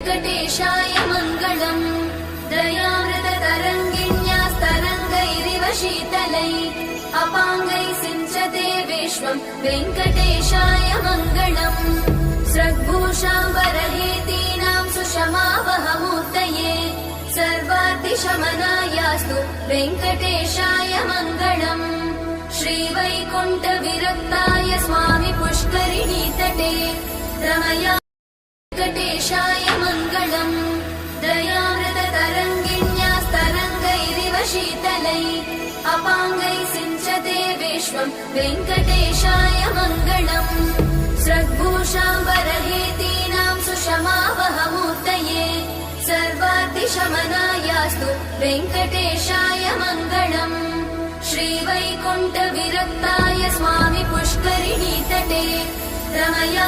वेङ्कटेशाय मङ्गलम् दयामृततरङ्गिण्यास्तरङ्गैरिव शीतलै अपाङ्गै सिञ्चते विश्वम् वेङ्कटेशाय मङ्गलम् स्रग्भूषाम्बरहेतीनां सुषमावहमूर्तये सर्वातिशमनायास्तु वेङ्कटेशाय मङ्गलम् श्रीवैकुण्ठविरक्ताय स्वामि पुष्करिणीतटे रमया वेङ्कटेशाय मङ्गलम् दयामृततरङ्गिण्यास्तरङ्गैरिव शीतलै अपाङ्गै सिञ्चते विश्वम् वेङ्कटेशाय मङ्गलम् स्रग्भूषाम्बरहेतीनां सुषमावहमूर्तये सर्वातिशमनायास्तु वेङ्कटेशाय मङ्गलम् श्रीवैकुण्ठविरक्ताय स्वामि पुष्करिणीतटे रमया